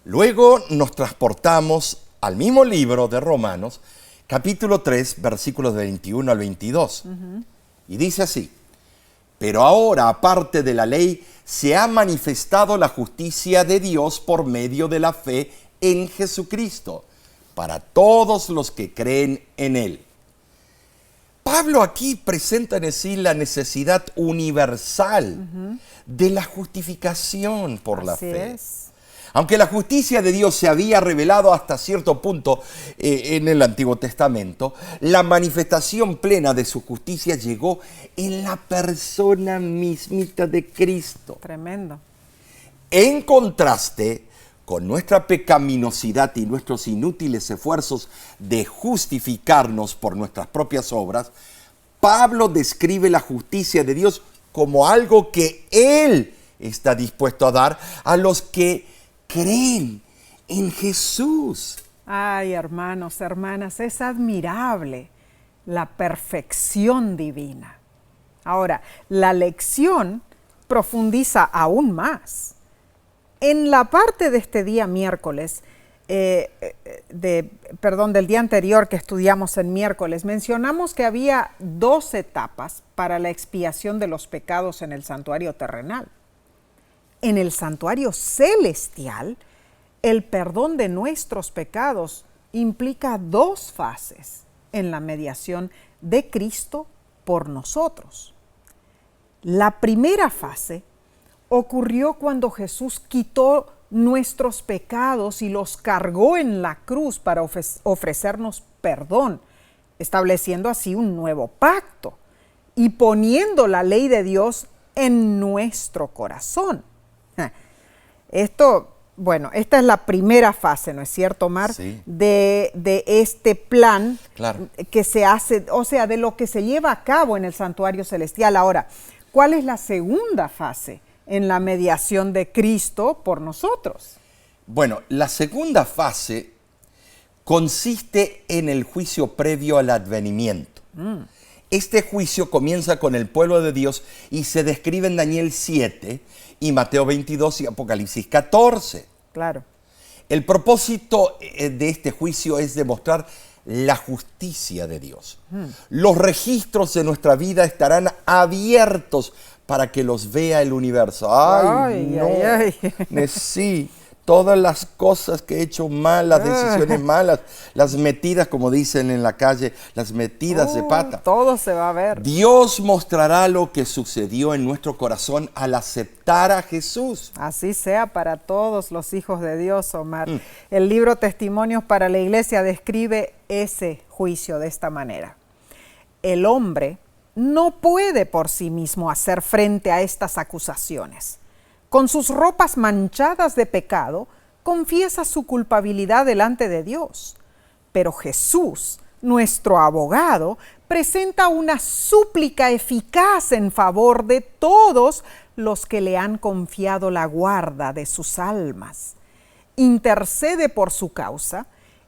Speaker 2: Luego nos transportamos al mismo libro de Romanos, capítulo 3, versículos de 21 al 22. Y dice así: pero ahora, aparte de la ley, se ha manifestado la justicia de Dios por medio de la fe en Jesucristo, para todos los que creen en Él. Pablo aquí presenta en sí la necesidad universal de la justificación por la
Speaker 1: Así
Speaker 2: fe.
Speaker 1: es.
Speaker 2: Aunque la justicia de Dios se había revelado hasta cierto punto en el Antiguo Testamento, la manifestación plena de su justicia llegó en la persona mismita de Cristo.
Speaker 1: Tremendo.
Speaker 2: En contraste con nuestra pecaminosidad y nuestros inútiles esfuerzos de justificarnos por nuestras propias obras, Pablo describe la justicia de Dios como algo que Él está dispuesto a dar a los que creen en Jesús.
Speaker 1: Ay, hermanos, hermanas, es admirable la perfección divina. Ahora, la lección profundiza aún más. En la parte de este día miércoles, del día anterior que estudiamos en miércoles, mencionamos que había 2 etapas para la expiación de los pecados en el santuario terrenal. En el santuario celestial, el perdón de nuestros pecados implica 2 fases en la mediación de Cristo por nosotros. La primera fase ocurrió cuando Jesús quitó nuestros pecados y los cargó en la cruz para ofrecernos perdón, estableciendo así un nuevo pacto y poniendo la ley de Dios en nuestro corazón. Esta es la primera fase, ¿no es cierto, Omar?
Speaker 2: Sí.
Speaker 1: De este plan
Speaker 2: Claro.
Speaker 1: que se hace, o sea, de lo que se lleva a cabo en el santuario celestial. Ahora, ¿cuál es la segunda fase en la mediación de Cristo por nosotros?
Speaker 2: Bueno, la segunda fase consiste en el juicio previo al advenimiento. Este juicio comienza con el pueblo de Dios y se describe en Daniel 7 y Mateo 22 y Apocalipsis 14.
Speaker 1: Claro.
Speaker 2: El propósito de este juicio es demostrar la justicia de Dios. Los registros de nuestra vida estarán abiertos para que los vea el universo. Sí, todas las cosas que he hecho mal, las decisiones malas, las metidas, como dicen en la calle, las metidas de pata.
Speaker 1: Todo se va a ver.
Speaker 2: Dios mostrará lo que sucedió en nuestro corazón al aceptar a Jesús.
Speaker 1: Así sea para todos los hijos de Dios, Omar. El libro Testimonios para la Iglesia describe ese juicio de esta manera. El hombre no puede por sí mismo hacer frente a estas acusaciones. Con sus ropas manchadas de pecado, confiesa su culpabilidad delante de Dios. Pero Jesús, nuestro abogado, presenta una súplica eficaz en favor de todos los que le han confiado la guarda de sus almas. Intercede por su causa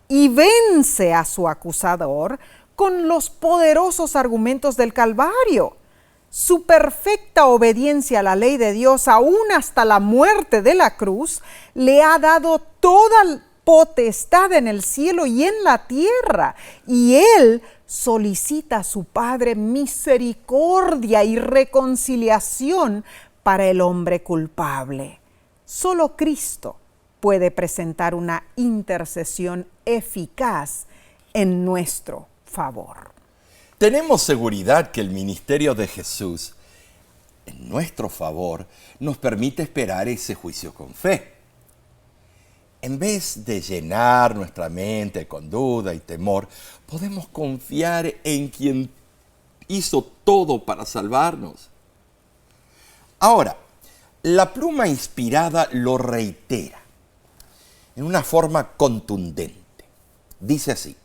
Speaker 1: y vence a su acusador con los poderosos argumentos del Calvario. Su perfecta obediencia a la ley de Dios, aún hasta la muerte de la cruz, le ha dado toda potestad en el cielo y en la tierra. Y Él solicita a su Padre misericordia y reconciliación para el hombre culpable. Solo Cristo puede presentar una intercesión eficaz en nuestro favor.
Speaker 2: Tenemos seguridad que el ministerio de Jesús en nuestro favor, nos permite esperar ese juicio con fe. En vez de llenar nuestra mente con duda y temor, podemos confiar en quien hizo todo para salvarnos. Ahora, la pluma inspirada lo reitera en una forma contundente. Dice así: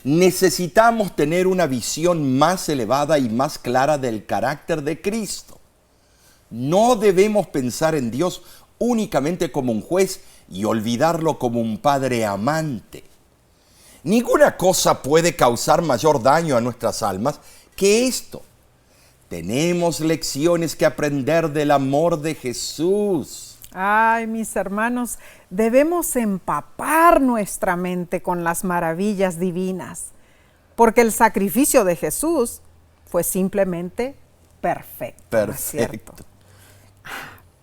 Speaker 2: necesitamos tener una visión más elevada y más clara del carácter de Cristo. No debemos pensar en Dios únicamente como un juez y olvidarlo como un padre amante. Ninguna cosa puede causar mayor daño a nuestras almas que esto. Tenemos lecciones que aprender del amor de Jesús.
Speaker 1: Ay, mis hermanos, debemos empapar nuestra mente con las maravillas divinas, porque el sacrificio de Jesús fue simplemente perfecto.
Speaker 2: Perfecto.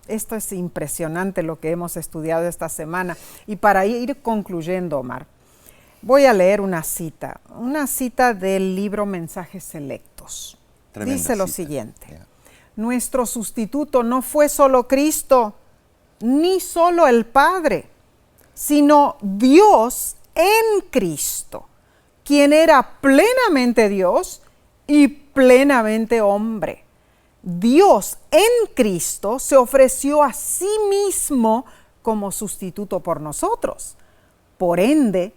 Speaker 1: Esto es impresionante lo que hemos estudiado esta semana. Y para ir concluyendo, Omar, voy a leer una cita del libro Mensajes Selectos.
Speaker 2: Tremenda
Speaker 1: Dice lo
Speaker 2: cita.
Speaker 1: siguiente:
Speaker 2: Yeah.
Speaker 1: Nuestro sustituto no fue solo Cristo, ni solo el Padre, sino Dios en Cristo, quien era plenamente Dios y plenamente hombre. Dios en Cristo se ofreció a sí mismo como sustituto por nosotros. Por ende,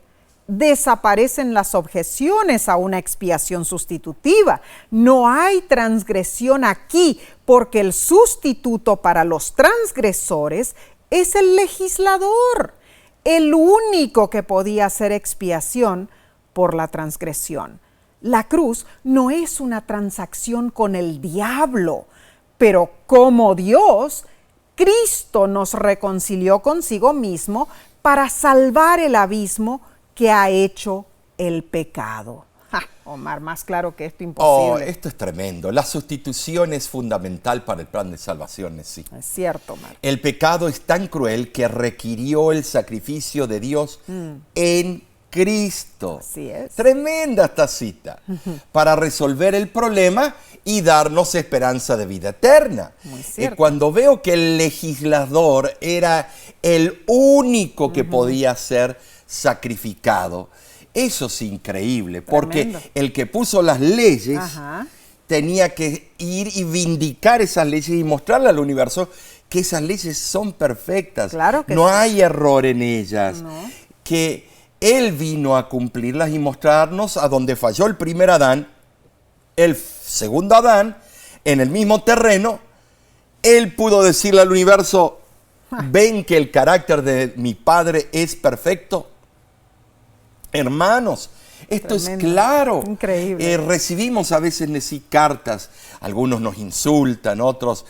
Speaker 1: desaparecen las objeciones a una expiación sustitutiva. No hay transgresión aquí, porque el sustituto para los transgresores es el legislador, el único que podía hacer expiación por la transgresión. La cruz no es una transacción con el diablo, pero como Dios, Cristo nos reconcilió consigo mismo para salvar el abismo que ha hecho el pecado. Omar, más claro que esto imposible.
Speaker 2: Esto es tremendo. La sustitución es fundamental para el plan de salvación, sí.
Speaker 1: Es cierto, Omar.
Speaker 2: El pecado es tan cruel que requirió el sacrificio de Dios en Cristo.
Speaker 1: Así es.
Speaker 2: Tremenda esta cita. Para resolver el problema y darnos esperanza de vida eterna.
Speaker 1: Muy cierto.
Speaker 2: Cuando veo que el legislador era el único que podía ser sacrificado, eso es increíble, porque
Speaker 1: Tremendo.
Speaker 2: el que puso las leyes
Speaker 1: Ajá.
Speaker 2: tenía que ir y vindicar esas leyes y mostrarle al universo que esas leyes son perfectas.
Speaker 1: Claro que
Speaker 2: no
Speaker 1: sí.
Speaker 2: hay error en ellas.
Speaker 1: No.
Speaker 2: Que Él vino a cumplirlas y mostrarnos a donde falló el primer Adán, el segundo Adán, en el mismo terreno. Él pudo decirle al universo: ¿ven que el carácter de mi Padre es perfecto? Hermanos, esto
Speaker 1: Tremendo.
Speaker 2: es claro.
Speaker 1: Increíble.
Speaker 2: Recibimos a veces cartas, algunos nos insultan, otros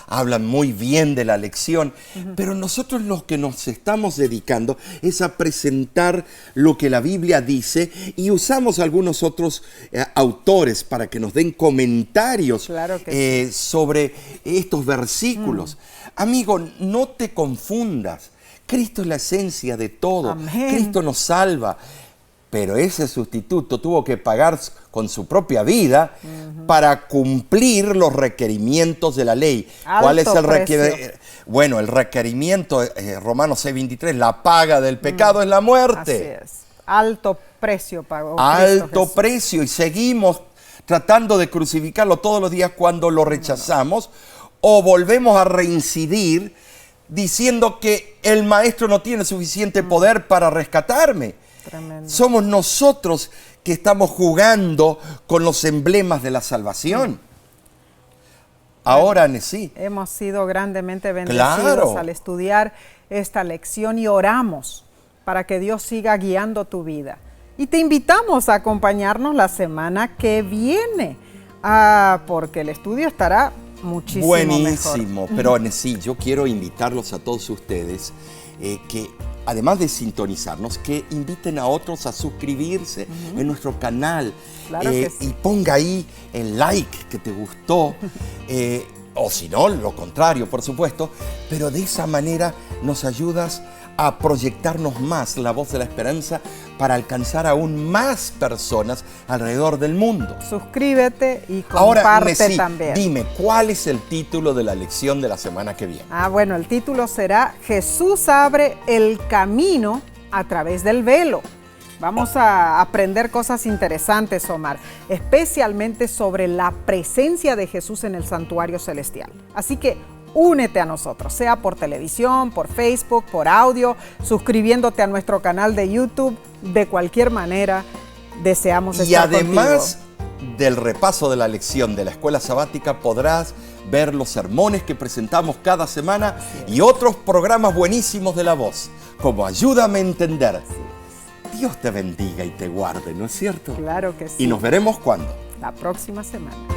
Speaker 2: hablan muy bien de la lección, pero nosotros lo que nos estamos dedicando es a presentar lo que la Biblia dice y usamos algunos otros autores para que nos den comentarios
Speaker 1: Claro que
Speaker 2: sobre estos versículos. Amigo, no te confundas. Cristo es la esencia de todo.
Speaker 1: Amén.
Speaker 2: Cristo nos salva. Pero ese sustituto tuvo que pagar con su propia vida para cumplir los requerimientos de la ley. ¿Cuál es el requerimiento? Bueno, el requerimiento, Romanos 6:23, la paga del pecado es la muerte.
Speaker 1: Así es. Alto precio pagó Cristo
Speaker 2: Alto
Speaker 1: Jesús.
Speaker 2: precio, y seguimos tratando de crucificarlo todos los días cuando lo rechazamos o volvemos a reincidir diciendo que el maestro no tiene suficiente poder para rescatarme.
Speaker 1: Tremendo.
Speaker 2: Somos nosotros que estamos jugando con los emblemas de la salvación. Ahora, sí.
Speaker 1: Hemos sido grandemente bendecidos
Speaker 2: Claro.
Speaker 1: al estudiar esta lección y oramos para que Dios siga guiando tu vida. Y te invitamos a acompañarnos la semana que viene, porque el estudio estará muchísimo
Speaker 2: Buenísimo,
Speaker 1: mejor.
Speaker 2: pero sí, yo quiero invitarlos a todos ustedes que además de sintonizarnos, que inviten a otros a suscribirse en nuestro canal.
Speaker 1: Claro que sí.
Speaker 2: Y ponga ahí el like que te gustó, o si no, lo contrario, por supuesto, pero de esa manera nos ayudas a proyectarnos más la voz de la esperanza para alcanzar aún más personas alrededor del mundo.
Speaker 1: Suscríbete y
Speaker 2: Ahora,
Speaker 1: comparte
Speaker 2: Messi,
Speaker 1: también.
Speaker 2: dime, ¿cuál es el título de la lección de la semana que viene?
Speaker 1: Bueno, el título será Jesús abre el camino a través del velo. Vamos a aprender cosas interesantes, Omar, especialmente sobre la presencia de Jesús en el santuario celestial. Así que únete a nosotros, sea por televisión, por Facebook, por audio, suscribiéndote a nuestro canal de YouTube. De cualquier manera, deseamos estar contigo.
Speaker 2: Y además del repaso de la lección de la escuela sabática, podrás ver los sermones que presentamos cada semana y otros programas buenísimos de La Voz, como Ayúdame a Entender. Dios te bendiga y te guarde, ¿no es cierto?
Speaker 1: Claro que sí.
Speaker 2: Y nos veremos ¿cuándo?
Speaker 1: La próxima semana.